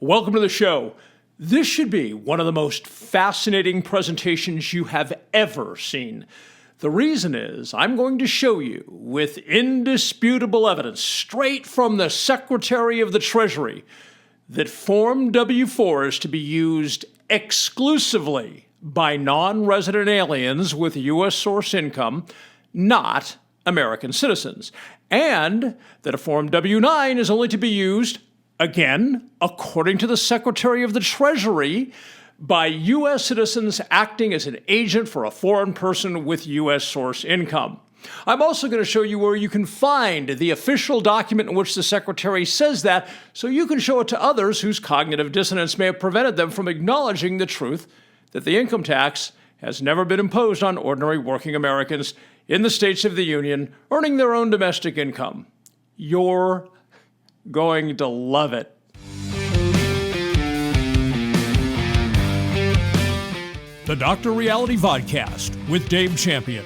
Welcome to the show. This should be one of the most fascinating presentations you have ever seen. The reason is I'm going to show you with indisputable evidence straight from the Secretary of the Treasury that Form W-4 is to be used exclusively by non-resident aliens with U.S. source income, not American citizens, and that a Form W-9 is only to be used, again, according to the Secretary of the Treasury, by U.S. citizens acting as an agent for a foreign person with U.S. source income. I'm also going to show you where you can find the official document in which the Secretary says that, so you can show it to others whose cognitive dissonance may have prevented them from acknowledging the truth that the income tax has never been imposed on ordinary working Americans in the states of the Union earning their own domestic income. You're going to love it. The Dr. Reality Vodcast with Dave Champion.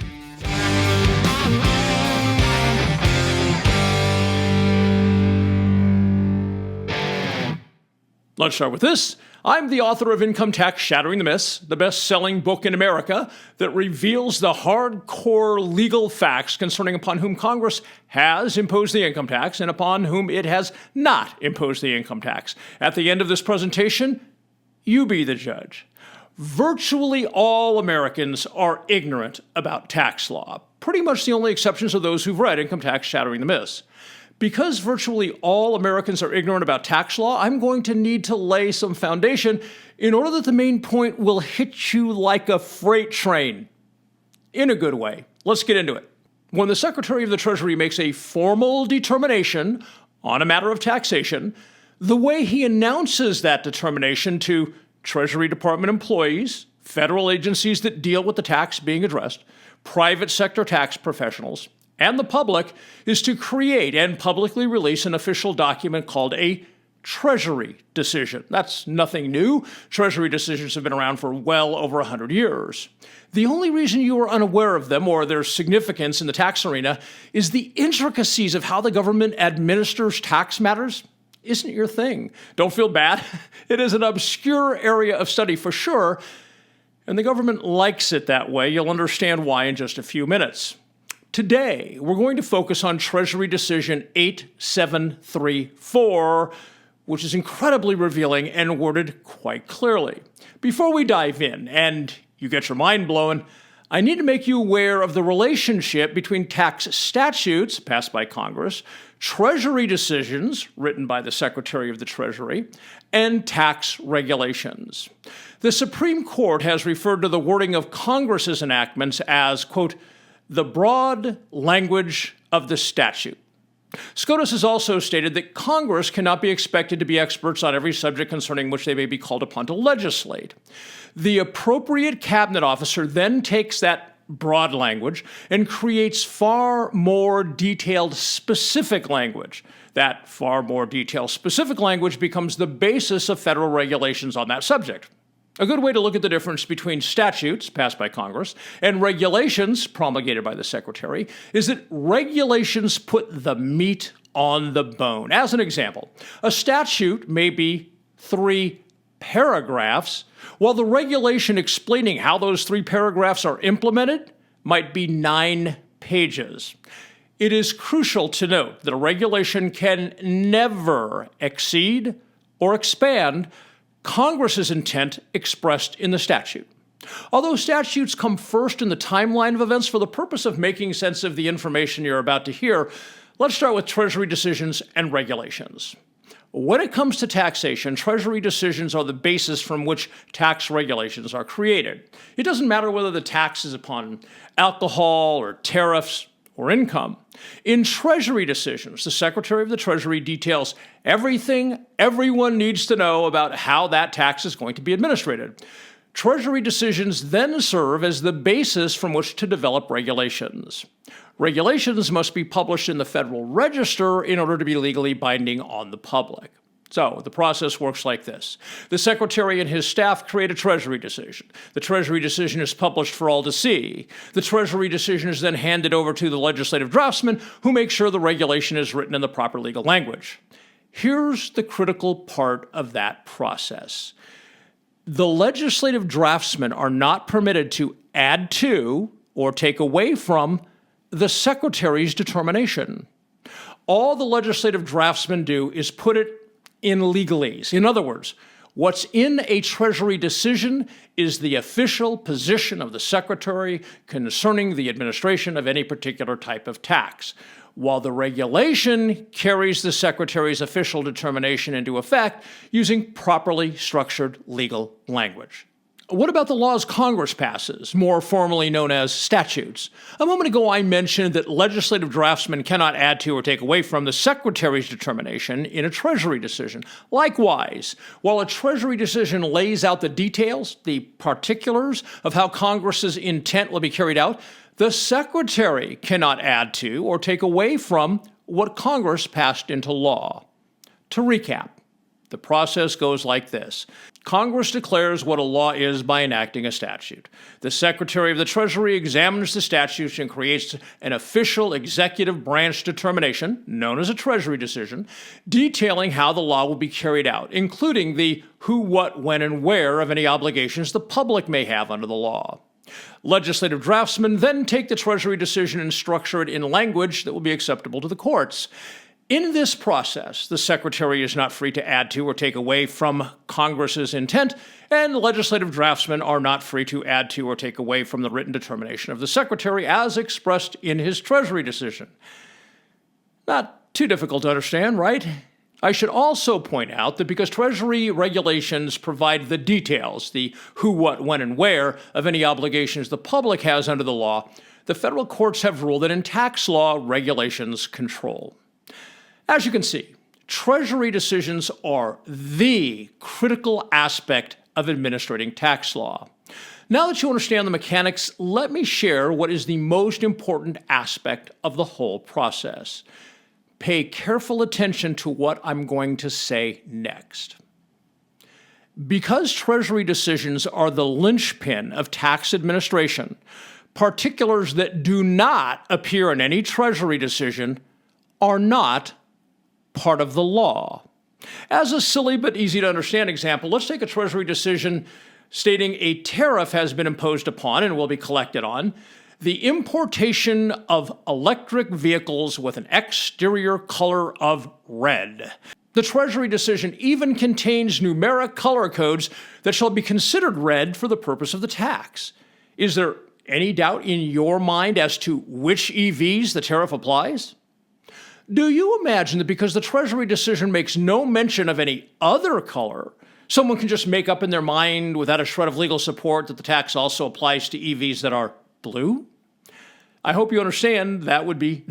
Let's start with this. I'm the author of Income Tax Shattering the Myths, the best-selling book in America that reveals the hardcore legal facts concerning upon whom Congress has imposed the income tax and upon whom it has not imposed the income tax. At the end of this presentation, you be the judge. Virtually all Americans are ignorant about tax law. Pretty much the only exceptions are those who've read Income Tax Shattering the Myths. Because virtually all Americans are ignorant about tax law, I'm going to need to lay some foundation in order that the main point will hit you like a freight train. In a good way. Let's get into it. When the Secretary of the Treasury makes a formal determination on a matter of taxation, the way he announces that determination to Treasury Department employees, federal agencies that deal with the tax being addressed, private sector tax professionals, and the public is to create and publicly release an official document called a Treasury decision. That's nothing new. Treasury decisions have been around for well over 100 years. The only reason you are unaware of them or their significance in the tax arena is the intricacies of how the government administers tax matters isn't your thing. Don't feel bad. It is an obscure area of study for sure, and the government likes it that way. You'll understand why in just a few minutes. Today, we're going to focus on Treasury Decision 8734, which is incredibly revealing and worded quite clearly. Before we dive in and you get your mind blown, I need to make you aware of the relationship between tax statutes passed by Congress, Treasury decisions written by the Secretary of the Treasury, and tax regulations. The Supreme Court has referred to the wording of Congress's enactments as, quote, the broad language of the statute. SCOTUS has also stated that Congress cannot be expected to be experts on every subject concerning which they may be called upon to legislate. The appropriate cabinet officer then takes that broad language and creates far more detailed specific language. That far more detailed specific language becomes the basis of federal regulations on that subject. A good way to look at the difference between statutes passed by Congress and regulations promulgated by the Secretary is that regulations put the meat on the bone. As an example, a statute may be 3 paragraphs, while the regulation explaining how those 3 paragraphs are implemented might be 9 pages. It is crucial to note that a regulation can never exceed or expand Congress's intent expressed in the statute. Although statutes come first in the timeline of events for the purpose of making sense of the information you're about to hear, let's start with Treasury decisions and regulations. When it comes to taxation, Treasury decisions are the basis from which tax regulations are created. It doesn't matter whether the tax is upon alcohol or tariffs or income. In Treasury decisions, the Secretary of the Treasury details everything everyone needs to know about how that tax is going to be administered. Treasury decisions then serve as the basis from which to develop regulations. Regulations must be published in the Federal Register in order to be legally binding on the public. So the process works like this. The Secretary and his staff create a Treasury decision. The Treasury decision is published for all to see. The Treasury decision is then handed over to the legislative draftsman, who makes sure the regulation is written in the proper legal language. Here's the critical part of that process. The legislative draftsmen are not permitted to add to or take away from the Secretary's determination. All the legislative draftsmen do is put it in legalese. In other words, what's in a Treasury decision is the official position of the Secretary concerning the administration of any particular type of tax, while the regulation carries the Secretary's official determination into effect using properly structured legal language. What about the laws Congress passes, more formally known as statutes? A moment ago, I mentioned that legislative draftsmen cannot add to or take away from the Secretary's determination in a Treasury decision. Likewise, while a Treasury decision lays out the details, the particulars of how Congress's intent will be carried out, the Secretary cannot add to or take away from what Congress passed into law. To recap, the process goes like this. Congress declares what a law is by enacting a statute. The Secretary of the Treasury examines the statute and creates an official executive branch determination, known as a Treasury decision, detailing how the law will be carried out, including the who, what, when, and where of any obligations the public may have under the law. Legislative draftsmen then take the Treasury decision and structure it in language that will be acceptable to the courts. In this process, the Secretary is not free to add to or take away from Congress's intent, and legislative draftsmen are not free to add to or take away from the written determination of the Secretary as expressed in his Treasury decision. Not too difficult to understand, right? I should also point out that because Treasury regulations provide the details, the who, what, when, and where of any obligations the public has under the law, the federal courts have ruled that in tax law, regulations control. As you can see, Treasury decisions are the critical aspect of administrating tax law. Now that you understand the mechanics, let me share what is the most important aspect of the whole process. Pay careful attention to what I'm going to say next. Because Treasury decisions are the linchpin of tax administration, particulars that do not appear in any Treasury decision are not part of the law. As a silly but easy to understand example, let's take a Treasury decision stating a tariff has been imposed upon and will be collected on the importation of electric vehicles with an exterior color of red. The Treasury decision even contains numeric color codes that shall be considered red for the purpose of the tax. Is there any doubt in your mind as to which EVs the tariff applies? Do you imagine that because the Treasury decision makes no mention of any other color, someone can just make up in their mind without a shred of legal support that the tax also applies to EVs that are blue? I hope you understand that would be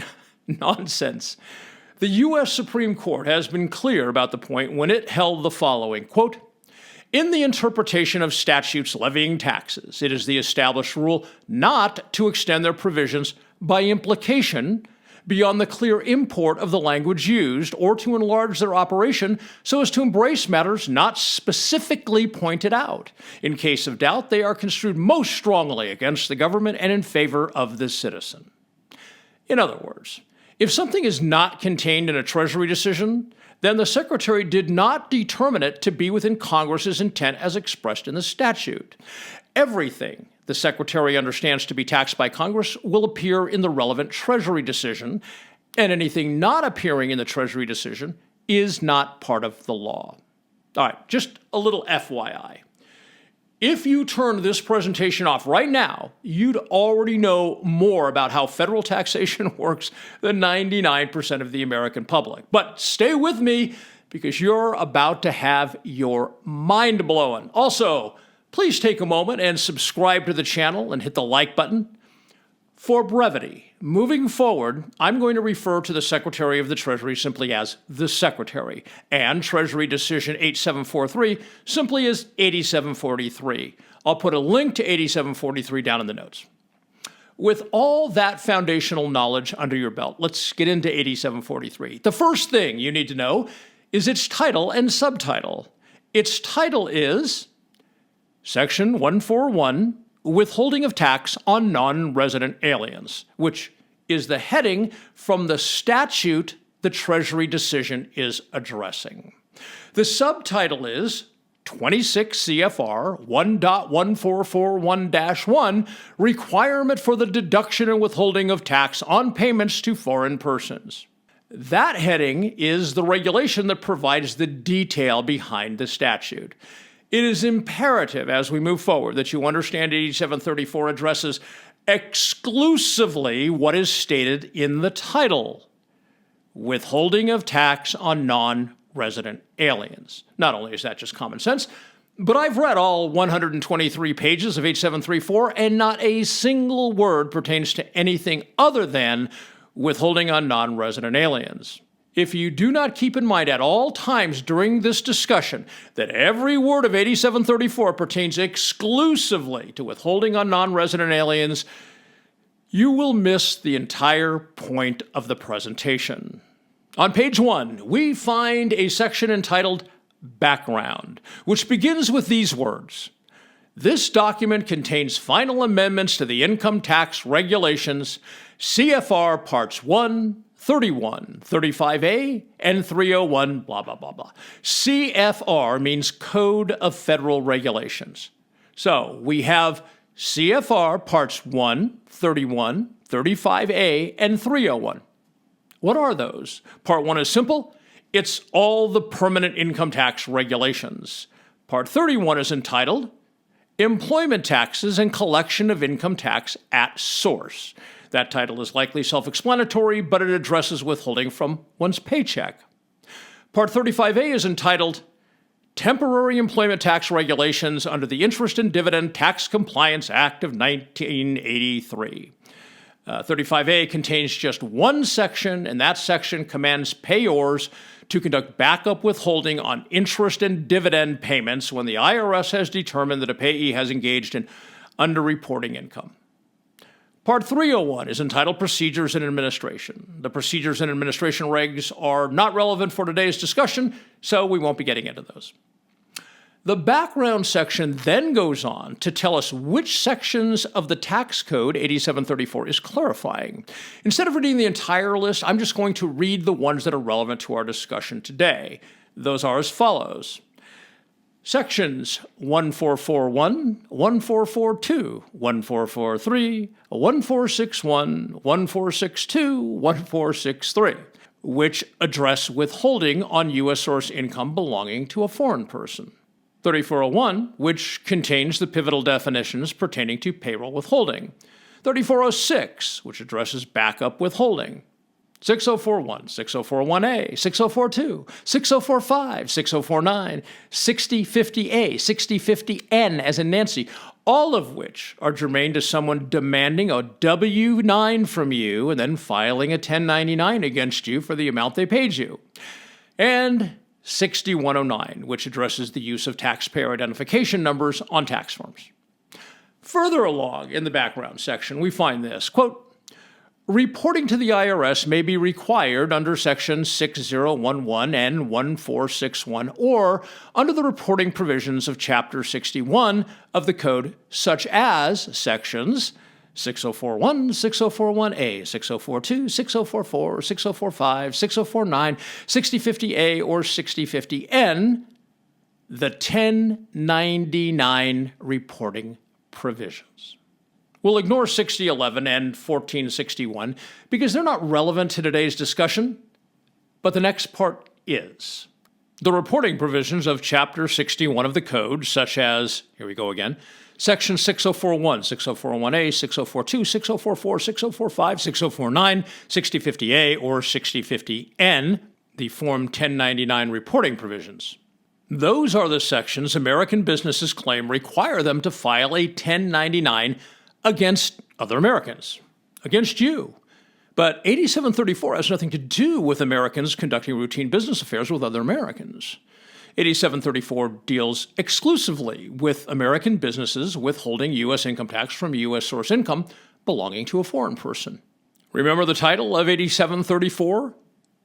nonsense. The U.S. Supreme Court has been clear about the point when it held the following, quote, "In the interpretation of statutes levying taxes, it is the established rule not to extend their provisions by implication beyond the clear import of the language used, or to enlarge their operation so as to embrace matters not specifically pointed out. In case of doubt, they are construed most strongly against the government and in favor of the citizen." In other words, if something is not contained in a Treasury decision, then the Secretary did not determine it to be within Congress's intent as expressed in the statute. Everything the Secretary understands to be taxed by Congress will appear in the relevant Treasury decision, and anything not appearing in the Treasury decision is not part of the law. All right, just a little FYI. If you turned this presentation off right now, you'd already know more about how federal taxation works than 99% of the American public. But stay with me because you're about to have your mind blown. Also, please take a moment and subscribe to the channel and hit the like button. For brevity, moving forward, I'm going to refer to the Secretary of the Treasury simply as the Secretary, and Treasury Decision 8743 simply as 8743. I'll put a link to 8743 down in the notes. With all that foundational knowledge under your belt, let's get into 8743. The first thing you need to know is its title and subtitle. Its title is Section 141, Withholding of Tax on Non-Resident Aliens, which is the heading from the statute the Treasury decision is addressing. The subtitle is 26 CFR 1.1441-1 Requirement for the Deduction and Withholding of Tax on Payments to Foreign Persons. That heading is the regulation that provides the detail behind the statute. It is imperative as we move forward that you understand 8734 addresses exclusively what is stated in the title, withholding of tax on non-resident aliens. Not only is that just common sense, but I've read all 123 pages of 8734, and not a single word pertains to anything other than withholding on non-resident aliens. If you do not keep in mind at all times during this discussion that every word of 8734 pertains exclusively to withholding on non-resident aliens, you will miss the entire point of the presentation. On page 1, we find a section entitled Background, which begins with these words. This document contains final amendments to the income tax regulations, CFR Parts 1, 31, 35A, and 301, blah, blah, blah, blah. CFR means Code of Federal Regulations. So we have CFR Parts 1, 31, 35A, and 301. What are those? Part 1 is simple. It's all the permanent income tax regulations. Part 31 is entitled Employment Taxes and Collection of Income Tax at Source. That title is likely self-explanatory, but it addresses withholding from one's paycheck. Part 35A is entitled Temporary Employment Tax Regulations under the Interest and Dividend Tax Compliance Act of 1983. 35A contains just one section, and that section commands payors to conduct backup withholding on interest and dividend payments when the IRS has determined that a payee has engaged in underreporting income. Part 301 is entitled Procedures and Administration. The Procedures and Administration regs are not relevant for today's discussion, so we won't be getting into those. The background section then goes on to tell us which sections of the tax code 8734 is clarifying. Instead of reading the entire list, I'm just going to read the ones that are relevant to our discussion today. Those are as follows. Sections 1441, 1442, 1443, 1461, 1462, 1463, which address withholding on U.S. source income belonging to a foreign person. 3401, which contains the pivotal definitions pertaining to payroll withholding. 3406, which addresses backup withholding. 6041, 6041A, 6042, 6045, 6049, 6050A, 6050N as in Nancy, all of which are germane to someone demanding a W-9 from you and then filing a 1099 against you for the amount they paid you. And 6109, which addresses the use of taxpayer identification numbers on tax forms. Further along in the background section, we find this, quote, reporting to the IRS may be required under Section 6011 and 1461 or under the reporting provisions of Chapter 61 of the Code, such as Sections 6041, 6041A, 6042, 6044, 6045, 6049, 6050A, or 6050N, the 1099 reporting provisions. We'll ignore 6011 and 1461 because they're not relevant to today's discussion, but the next part is. The reporting provisions of Chapter 61 of the Code, such as, here we go again, Section 6041, 6041A, 6042, 6044, 6045, 6049, 6050A, or 6050N, the Form 1099 reporting provisions. Those are the sections American businesses claim require them to file a 1099 against other Americans, against you. But 8734 has nothing to do with Americans conducting routine business affairs with other Americans. 8734 deals exclusively with American businesses withholding U.S. income tax from U.S. source income belonging to a foreign person. Remember the title of 8734?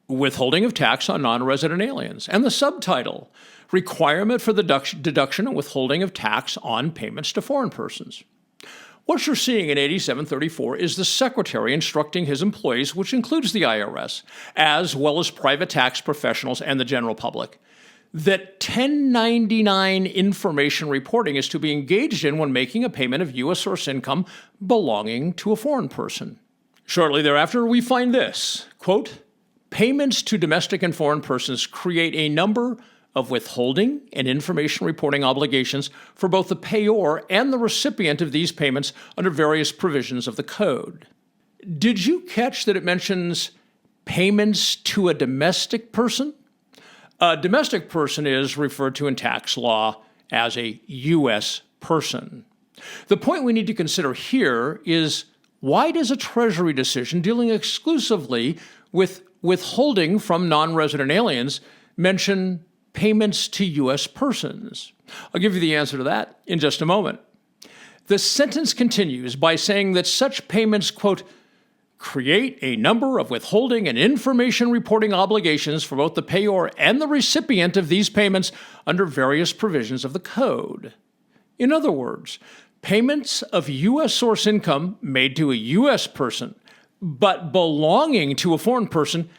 Withholding of tax on non-resident aliens. And the subtitle, Requirement for the deduction and withholding of tax on payments to foreign persons. What you're seeing in 8734 is the Secretary instructing his employees, which includes the IRS, as well as private tax professionals and the general public, that 1099 information reporting is to be engaged in when making a payment of U.S. source income belonging to a foreign person. Shortly thereafter, we find this, quote, payments to domestic and foreign persons create a number of withholding and information reporting obligations for both the payor and the recipient of these payments under various provisions of the code. Did you catch that it mentions payments to a domestic person? A domestic person is referred to in tax law as a U.S. person. The point we need to consider here is, why does a Treasury decision dealing exclusively with withholding from non-resident aliens mention payments to U.S. persons? I'll give you the answer to that in just a moment. The sentence continues by saying that such payments, quote, create a number of withholding and information reporting obligations for both the payor and the recipient of these payments under various provisions of the code. In other words, payments of U.S. source income made to a U.S. person but belonging to a foreign person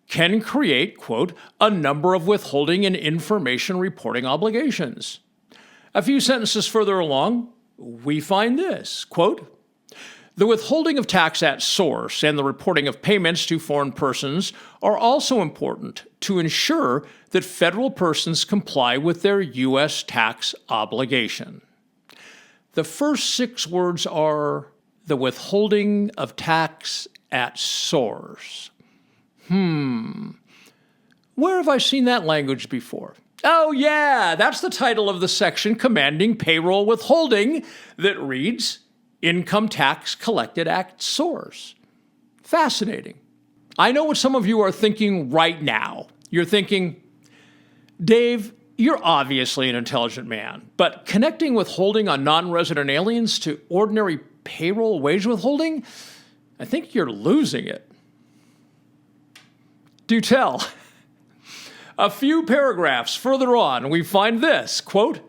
can create, quote, a number of withholding and information reporting obligations. A few sentences further along, we find this, quote, the withholding of tax at source and the reporting of payments to foreign persons are also important to ensure that federal persons comply with their U.S. tax obligation. The first 6 words are the withholding of tax at source. Where have I seen that language before? Oh yeah, that's the title of the section commanding payroll withholding that reads, Income Tax Collected at Source. Fascinating. I know what some of you are thinking right now. You're thinking, Dave, you're obviously an intelligent man, but connecting withholding on non-resident aliens to ordinary payroll wage withholding? I think you're losing it. Do tell. A few paragraphs further on, we find this, quote,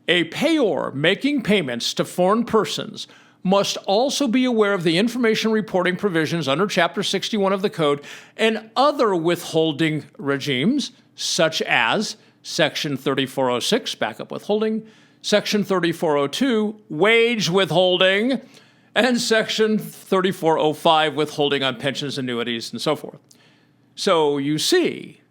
a payor making payments to foreign persons must also be aware of the information reporting provisions under Chapter 61 of the Code and other withholding regimes, such as Section 3406, backup withholding, Section 3402, wage withholding, and Section 3405, withholding on pensions, annuities, and so forth. So you see,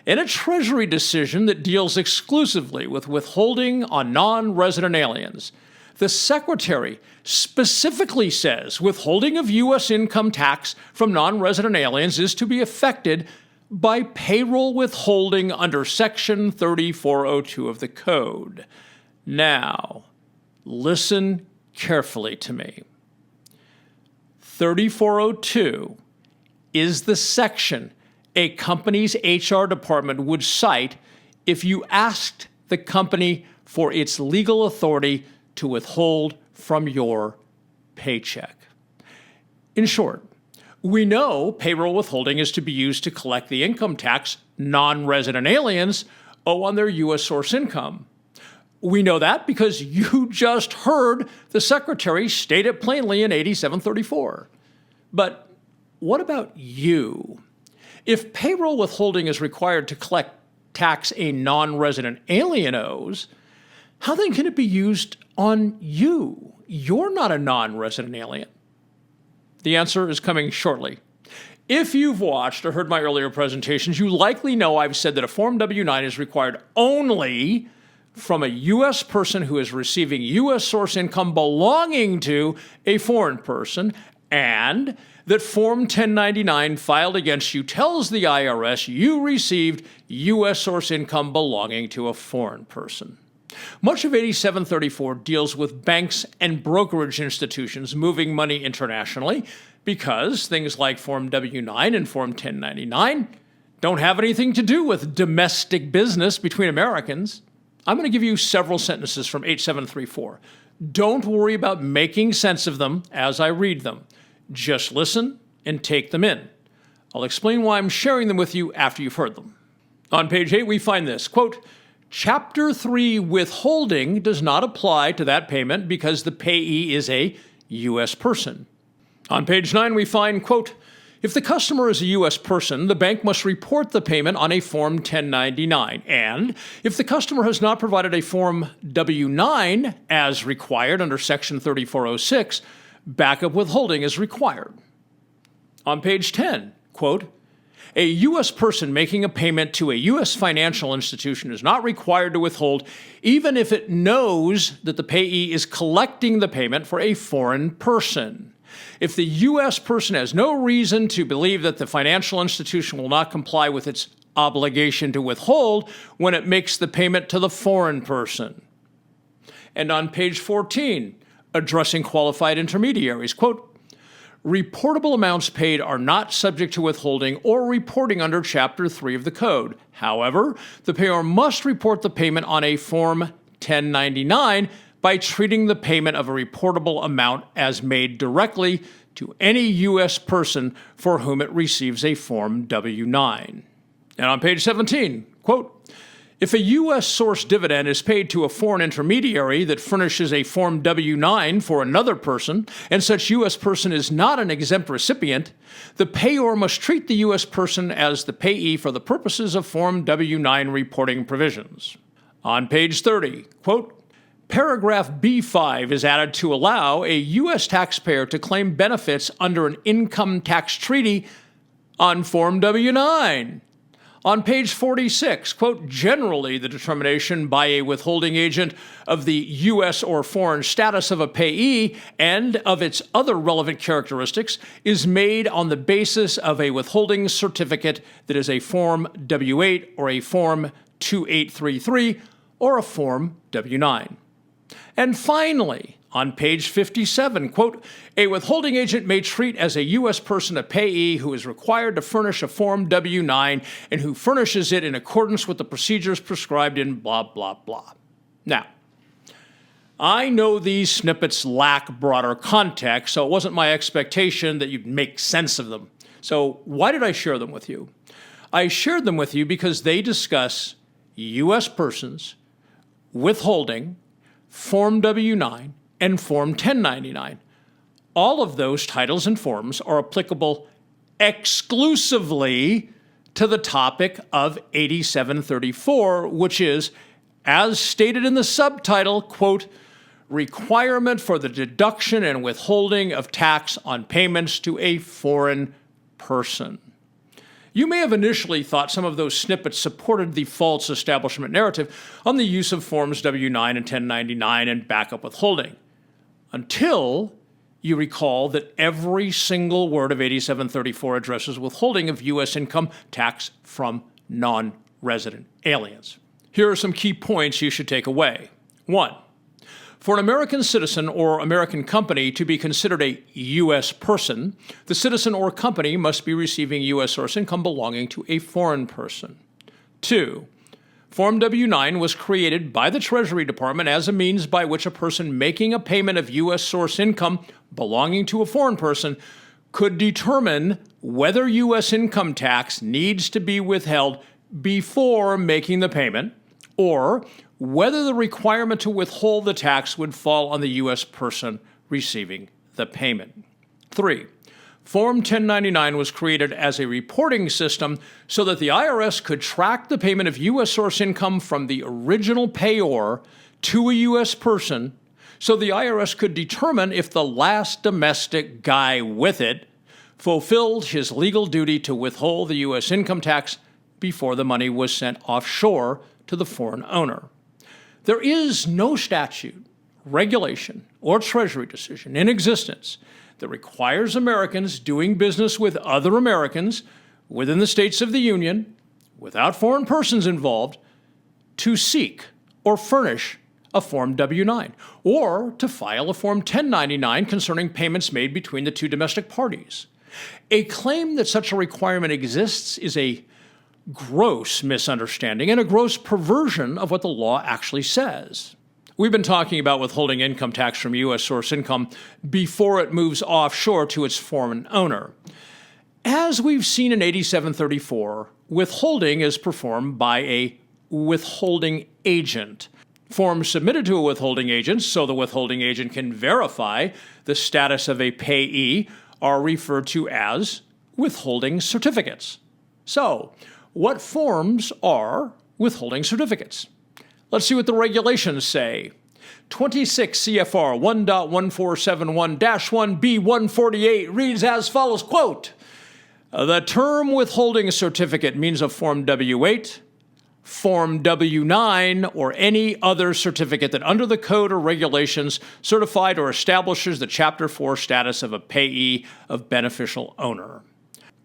in a Treasury decision that deals exclusively with withholding on non-resident aliens, the Secretary specifically says withholding of U.S. income tax from non-resident aliens is to be effected by payroll withholding under Section 3402 of the Code. Now, listen carefully to me. 3402 is the section a company's HR department would cite if you asked the company for its legal authority to withhold from your paycheck. In short, we know payroll withholding is to be used to collect the income tax non-resident aliens owe on their U.S. source income. We know that because you just heard the Secretary state it plainly in 8734. But what about you? If payroll withholding is required to collect tax a non-resident alien owes, how then can it be used on you? You're not a non-resident alien. The answer is coming shortly. If you've watched or heard my earlier presentations, you likely know I've said that a Form W-9 is required only from a U.S. person who is receiving U.S. source income belonging to a foreign person, and that Form 1099 filed against you tells the IRS you received U.S. source income belonging to a foreign person. Much of 8734 deals with banks and brokerage institutions moving money internationally because things like Form W-9 and Form 1099 don't have anything to do with domestic business between Americans. I'm going to give you several sentences from 8734. Don't worry about making sense of them as I read them. Just listen and take them in. I'll explain why I'm sharing them with you after you've heard them. On page 8, we find this, quote, Chapter 3 withholding does not apply to that payment because the payee is a U.S. person. On page 9, we find, quote, if the customer is a U.S. person, the bank must report the payment on a Form 1099. And if the customer has not provided a Form W-9 as required under Section 3406, backup withholding is required. On page 10, quote, a U.S. person making a payment to a U.S. financial institution is not required to withhold even if it knows that the payee is collecting the payment for a foreign person. If the U.S. person has no reason to believe that the financial institution will not comply with its obligation to withhold when it makes the payment to the foreign person. And on page 14, addressing qualified intermediaries, quote, reportable amounts paid are not subject to withholding or reporting under Chapter 3 of the Code. However, the payer must report the payment on a Form 1099 by treating the payment of a reportable amount as made directly to any U.S. person for whom it receives a Form W-9. And on page 17, quote, if a U.S. source dividend is paid to a foreign intermediary that furnishes a Form W-9 for another person, and such U.S. person is not an exempt recipient, the payor must treat the U.S. person as the payee for the purposes of Form W-9 reporting provisions. On page 30, quote, paragraph B5 is added to allow a U.S. taxpayer to claim benefits under an income tax treaty on Form W-9. On page 46, quote, generally the determination by a withholding agent of the U.S. or foreign status of a payee and of its other relevant characteristics is made on the basis of a withholding certificate that is a Form W-8 or a Form 2833 or a Form W-9. And finally, on page 57, quote, a withholding agent may treat as a U.S. person a payee who is required to furnish a Form W-9 and who furnishes it in accordance with the procedures prescribed in blah, blah, blah. Now, I know these snippets lack broader context, so it wasn't my expectation that you'd make sense of them. So why did I share them with you? I shared them with you because they discuss U.S. persons, withholding, Form W-9, and Form 1099. All of those titles and forms are applicable exclusively to the topic of 8734, which is, as stated in the subtitle, quote, requirement for the deduction and withholding of tax on payments to a foreign person. You may have initially thought some of those snippets supported the false establishment narrative on the use of Forms W-9 and 1099 and backup withholding, until you recall that every single word of 8734 addresses withholding of U.S. income tax from non-resident aliens. Here are some key points you should take away. 1. For an American citizen or American company to be considered a U.S. person, the citizen or company must be receiving U.S. source income belonging to a foreign person. 2. Form W-9 was created by the Treasury Department as a means by which a person making a payment of U.S. source income belonging to a foreign person could determine whether U.S. income tax needs to be withheld before making the payment, or whether the requirement to withhold the tax would fall on the U.S. person receiving the payment. 3. Form 1099 was created as a reporting system so that the IRS could track the payment of U.S. source income from the original payor to a U.S. person, so the IRS could determine if the last domestic guy with it fulfilled his legal duty to withhold the U.S. income tax before the money was sent offshore to the foreign owner. There is no statute, regulation, or Treasury decision in existence that requires Americans doing business with other Americans within the states of the Union, without foreign persons involved, to seek or furnish a Form W-9, or to file a Form 1099 concerning payments made between the two domestic parties. A claim that such a requirement exists is a gross misunderstanding and a gross perversion of what the law actually says. We've been talking about withholding income tax from U.S. source income before it moves offshore to its foreign owner. As we've seen in 8734, withholding is performed by a withholding agent. Forms submitted to a withholding agent so the withholding agent can verify the status of a payee are referred to as withholding certificates. So, what forms are withholding certificates? Let's see what the regulations say. 26 CFR 1.1471-1B148 reads as follows, quote, "The term withholding certificate means a Form W-8, Form W-9, or any other certificate that under the code or regulations certified or establishes the Chapter 4 status of a payee of beneficial owner."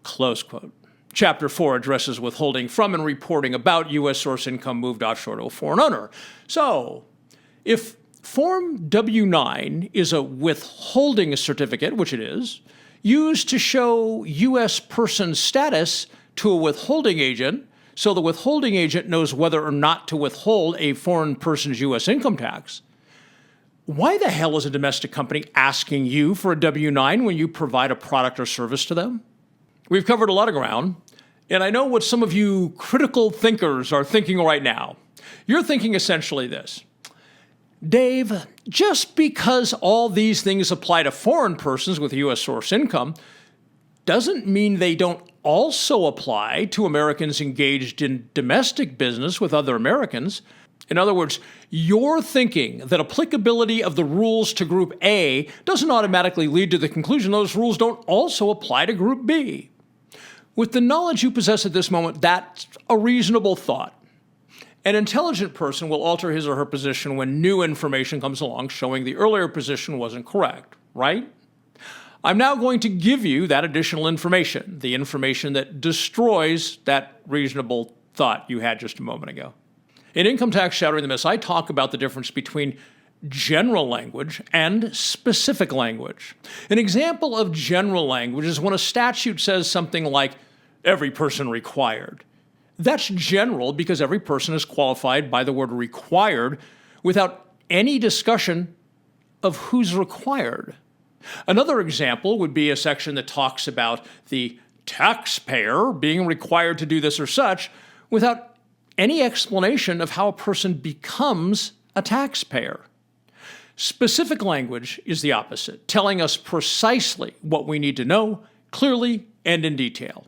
Close quote. Chapter 4 addresses withholding from and reporting about U.S. source income moved offshore to a foreign owner. So, if Form W-9 is a withholding certificate, which it is, used to show U.S. person status to a withholding agent, so the withholding agent knows whether or not to withhold a foreign person's U.S. income tax, why the hell is a domestic company asking you for a W-9 when you provide a product or service to them? We've covered a lot of ground, and I know what some of you critical thinkers are thinking right now. You're thinking essentially this: Dave, just because all these things apply to foreign persons with U.S. source income doesn't mean they don't also apply to Americans engaged in domestic business with other Americans. In other words, you're thinking that applicability of the rules to Group A doesn't automatically lead to the conclusion those rules don't also apply to Group B. With the knowledge you possess at this moment, that's a reasonable thought. An intelligent person will alter his or her position when new information comes along showing the earlier position wasn't correct, right? I'm now going to give you that additional information, the information that destroys that reasonable thought you had just a moment ago. In Income Tax Shattering the Myths, I talk about the difference between general language and specific language. An example of general language is when a statute says something like, every person required. That's general because every person is qualified by the word required without any discussion of who's required. Another example would be a section that talks about the taxpayer being required to do this or such without any explanation of how a person becomes a taxpayer. Specific language is the opposite, telling us precisely what we need to know, clearly and in detail.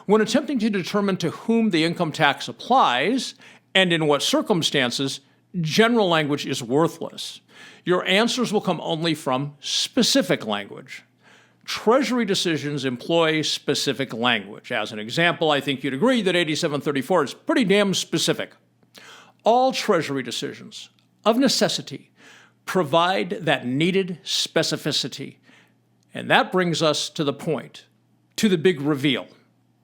When attempting to determine to whom the income tax applies and in what circumstances, general language is worthless. Your answers will come only from specific language. Treasury decisions employ specific language. As an example, I think you'd agree that 8734 is pretty damn specific. All Treasury decisions, of necessity, provide that needed specificity. And that brings us to the point, to the big reveal.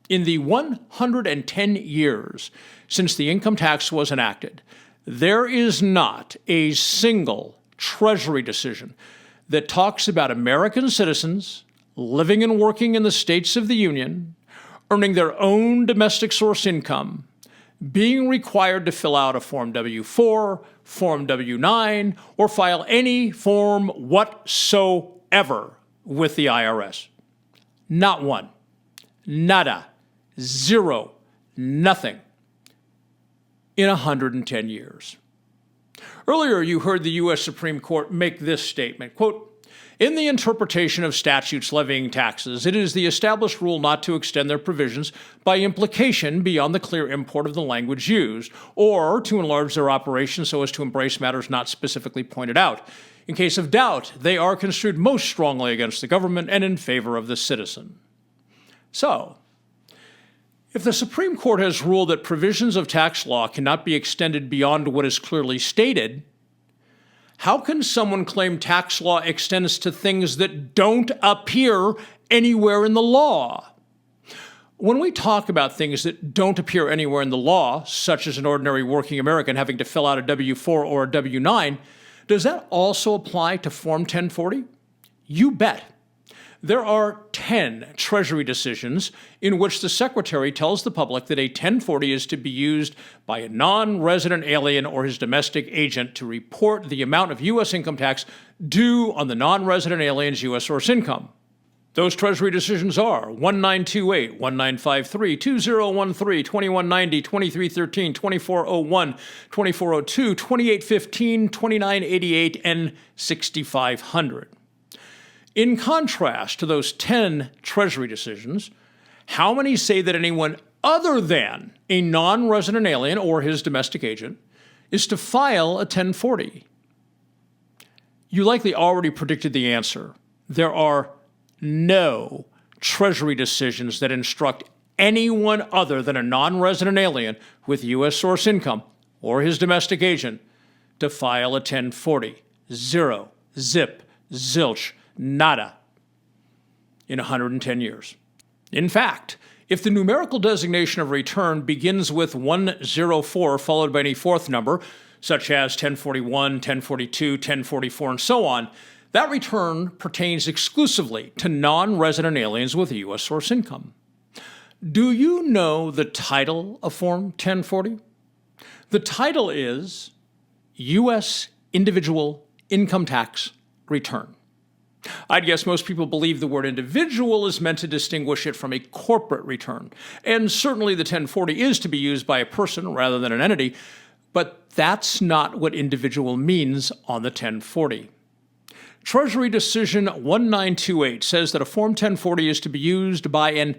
In the 110 years since the income tax was enacted, there is not a single Treasury decision that talks about American citizens living and working in the states of the Union, earning their own domestic source income, being required to fill out a Form W-4, Form W-9, or file any form whatsoever with the IRS. Not one. Nada. Zero. Nothing. In 110 years. Earlier, you heard the U.S. Supreme Court make this statement, quote, "In the interpretation of statutes levying taxes, it is the established rule not to extend their provisions by implication beyond the clear import of the language used, or to enlarge their operation so as to embrace matters not specifically pointed out. In case of doubt, they are construed most strongly against the government and in favor of the citizen." So, if the Supreme Court has ruled that provisions of tax law cannot be extended beyond what is clearly stated, how can someone claim tax law extends to things that don't appear anywhere in the law? When we talk about things that don't appear anywhere in the law, such as an ordinary working American having to fill out a W-4 or a W-9, does that also apply to Form 1040? You bet. There are 10 Treasury decisions in which the Secretary tells the public that a 1040 is to be used by a non-resident alien or his domestic agent to report the amount of U.S. income tax due on the non-resident alien's U.S. source income. Those Treasury decisions are 1928, 1953, 2013, 2190, 2313, 2401, 2402, 2815, 2988, and 6500. In contrast to those 10 Treasury decisions, how many say that anyone other than a non-resident alien or his domestic agent is to file a 1040? You likely already predicted the answer. There are no Treasury decisions that instruct anyone other than a non-resident alien with U.S. source income or his domestic agent to file a 1040. Zero, zip, zilch, nada in 110 years. In fact, if the numerical designation of return begins with 104 followed by any fourth number, such as 1041, 1042, 1044, and so on, that return pertains exclusively to non-resident aliens with a U.S. source income. Do you know the title of Form 1040? The title is U.S. Individual Income Tax Return. I'd guess most people believe the word individual is meant to distinguish it from a corporate return, and certainly the 1040 is to be used by a person rather than an entity, but that's not what individual means on the 1040. Treasury Decision 1928 says that a Form 1040 is to be used by an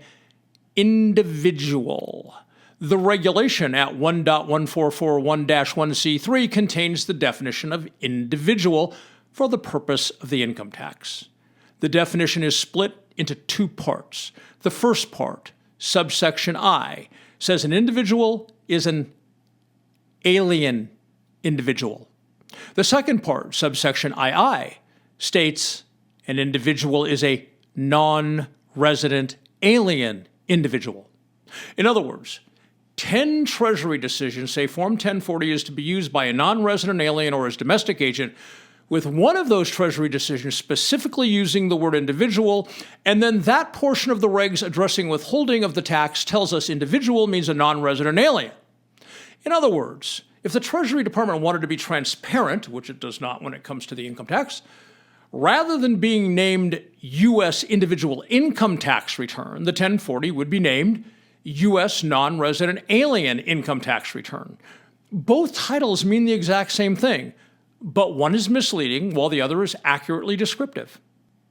individual. The regulation at 1.1441-1C3 contains the definition of individual for the purpose of the income tax. The definition is split into two parts. The first part, subsection I, says an individual is an alien individual. The second part, subsection II, states an individual is a non-resident alien individual. In other words, 10 Treasury decisions say Form 1040 is to be used by a non-resident alien or his domestic agent, with one of those Treasury decisions specifically using the word individual, and then that portion of the regs addressing withholding of the tax tells us individual means a non-resident alien. In other words, if the Treasury Department wanted to be transparent, which it does not when it comes to the income tax, rather than being named U.S. Individual Income Tax Return, the 1040 would be named U.S. Non-Resident Alien Income Tax Return. Both titles mean the exact same thing, but one is misleading while the other is accurately descriptive.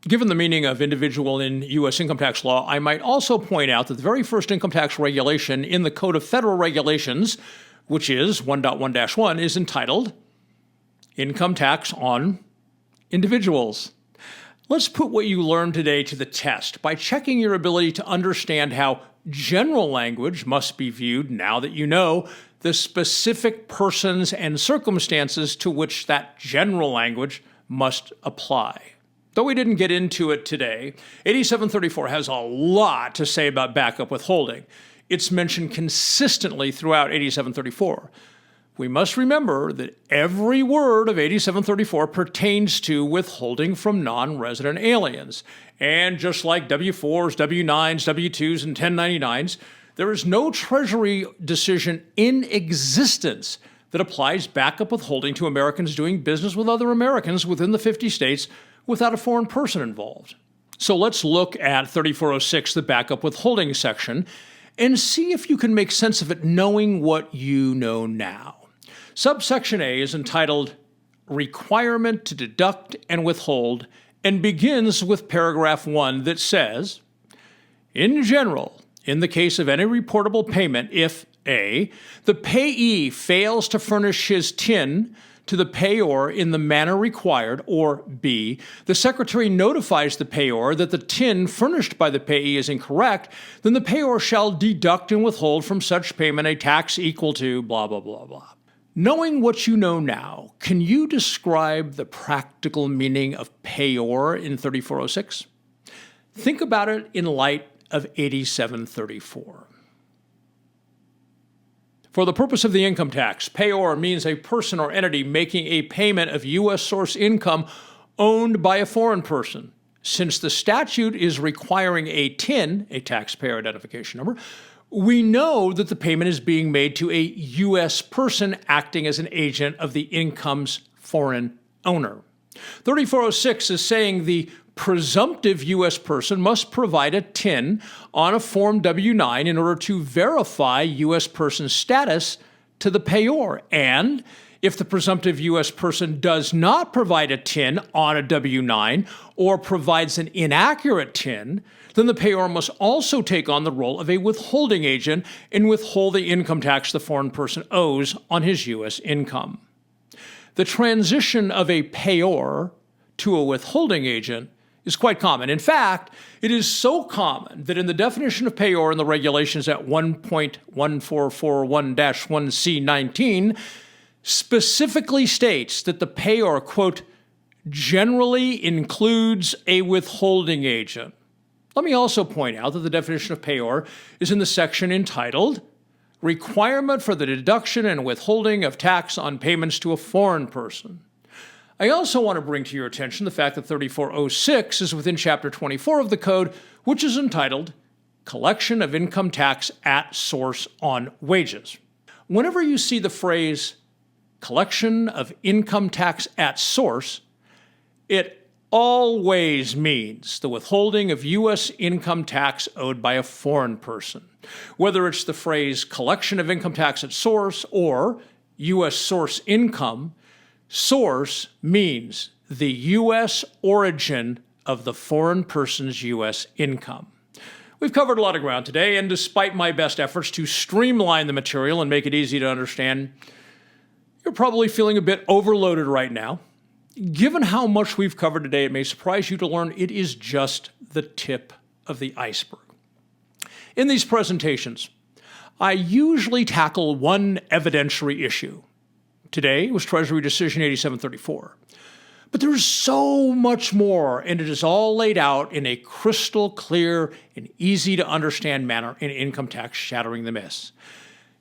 Given the meaning of individual in U.S. income tax law, I might also point out that the very first income tax regulation in the Code of Federal Regulations, which is 1.1-1, is entitled Income Tax on Individuals. Let's put what you learned today to the test by checking your ability to understand how general language must be viewed now that you know the specific persons and circumstances to which that general language must apply. Though we didn't get into it today, 8734 has a lot to say about backup withholding. It's mentioned consistently throughout 8734. We must remember that every word of 8734 pertains to withholding from non-resident aliens. And just like W-4s, W-9s, W-2s, and 1099s, there is no Treasury decision in existence that applies backup withholding to Americans doing business with other Americans within the 50 states without a foreign person involved. So let's look at 3406, the backup withholding section, and see if you can make sense of it knowing what you know now. Subsection A is entitled Requirement to Deduct and Withhold and begins with paragraph 1 that says, in general, in the case of any reportable payment, if A, the payee fails to furnish his TIN to the payor in the manner required, or B, the Secretary notifies the payor that the TIN furnished by the payee is incorrect, then the payor shall deduct and withhold from such payment a tax equal to blah, blah, blah, blah. Knowing what you know now, can you describe the practical meaning of payor in 3406? Think about it in light of 8734. For the purpose of the income tax, payor means a person or entity making a payment of U.S. source income owned by a foreign person. Since the statute is requiring a TIN, a taxpayer identification number, we know that the payment is being made to a U.S. person acting as an agent of the income's foreign owner. 3406 is saying the presumptive U.S. person must provide a TIN on a Form W-9 in order to verify U.S. person's status to the payor. And if the presumptive U.S. person does not provide a TIN on a W-9 or provides an inaccurate TIN, then the payor must also take on the role of a withholding agent and withhold the income tax the foreign person owes on his U.S. income. The transition of a payor to a withholding agent is quite common. In fact, it is so common that in the definition of payor in the regulations at 1.1441-1C19 specifically states that the payor, quote, generally includes a withholding agent. Let me also point out that the definition of payor is in the section entitled Requirement for the Deduction and Withholding of Tax on Payments to a Foreign Person. I also want to bring to your attention the fact that 3406 is within Chapter 24 of the Code, which is entitled Collection of Income Tax at Source on Wages. Whenever you see the phrase collection of income tax at source, it always means the withholding of U.S. income tax owed by a foreign person. Whether it's the phrase collection of income tax at source or U.S. source income, source means the U.S. origin of the foreign person's U.S. income. We've covered a lot of ground today, and despite my best efforts to streamline the material and make it easy to understand, you're probably feeling a bit overloaded right now. Given how much we've covered today, it may surprise you to learn it is just the tip of the iceberg. In these presentations, I usually tackle one evidentiary issue. Today was Treasury Decision 8734. But there is so much more, and it is all laid out in a crystal clear and easy to understand manner in Income Tax Shattering the Myths.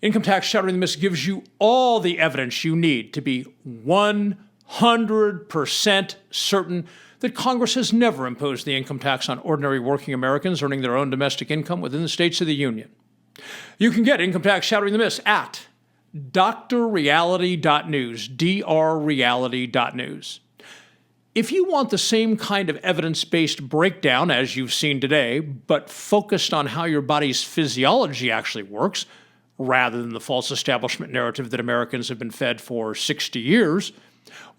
Income Tax Shattering the Myths gives you all the evidence you need to be 100% certain that Congress has never imposed the income tax on ordinary working Americans earning their own domestic income within the states of the Union. You can get Income Tax Shattering the Myths at drreality.news, drreality.news. If you want the same kind of evidence-based breakdown as you've seen today, but focused on how your body's physiology actually works, rather than the false establishment narrative that Americans have been fed for 60 years,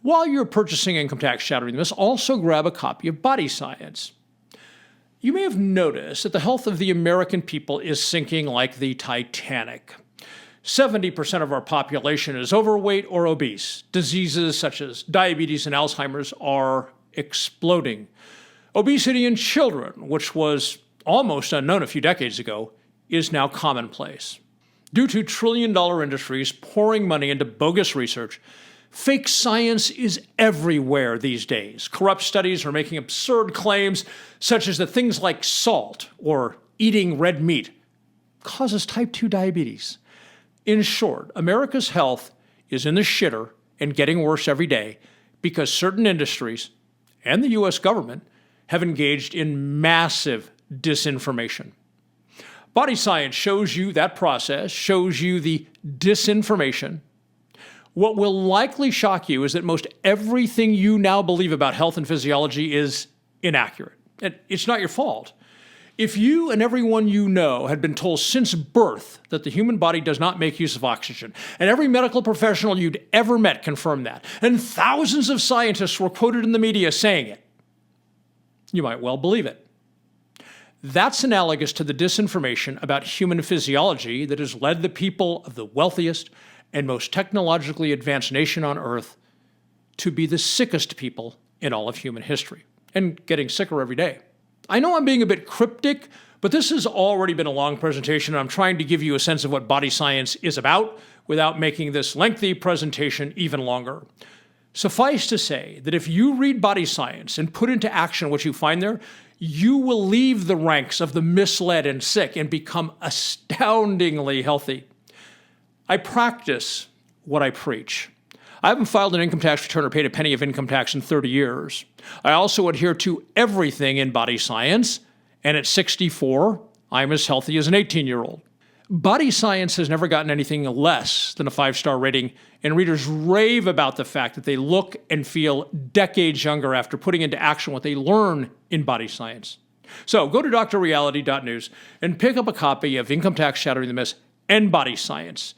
while you're purchasing Income Tax Shattering the Myths, also grab a copy of Body Science. You may have noticed that the health of the American people is sinking like the Titanic. 70% of our population is overweight or obese. Diseases such as diabetes and Alzheimer's are exploding. Obesity in children, which was almost unknown a few decades ago, is now commonplace. Due to trillion-dollar industries pouring money into bogus research, fake science is everywhere these days. Corrupt studies are making absurd claims, such as that things like salt or eating red meat causes type 2 diabetes. In short, America's health is in the shitter and getting worse every day because certain industries and the U.S. government have engaged in massive disinformation. Body Science shows you that process, shows you the disinformation. What will likely shock you is that most everything you now believe about health and physiology is inaccurate. And it's not your fault. If you and everyone you know had been told since birth that the human body does not make use of oxygen, and every medical professional you'd ever met confirmed that, and thousands of scientists were quoted in the media saying it, you might well believe it. That's analogous to the disinformation about human physiology that has led the people of the wealthiest and most technologically advanced nation on earth to be the sickest people in all of human history, and getting sicker every day. I know I'm being a bit cryptic, but this has already been a long presentation, and I'm trying to give you a sense of what Body Science is about without making this lengthy presentation even longer. Suffice to say that if you read Body Science and put into action what you find there, you will leave the ranks of the misled and sick and become astoundingly healthy. I practice what I preach. I haven't filed an income tax return or paid a penny of income tax in 30 years. I also adhere to everything in Body Science, and at 64, I'm as healthy as an 18-year-old. Body Science has never gotten anything less than a 5-star rating, and readers rave about the fact that they look and feel decades younger after putting into action what they learn in Body Science. So go to drreality.news and pick up a copy of Income Tax Shattering the Myths and Body Science.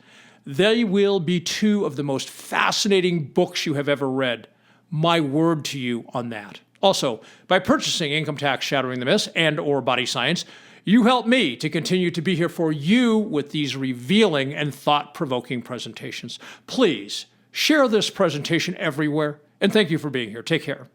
They will be two of the most fascinating books you have ever read. My word to you on that. Also, by purchasing Income Tax Shattering the Myths and or Body Science, you help me to continue to be here for you with these revealing and thought-provoking presentations. Please share this presentation everywhere, and thank you for being here. Take care.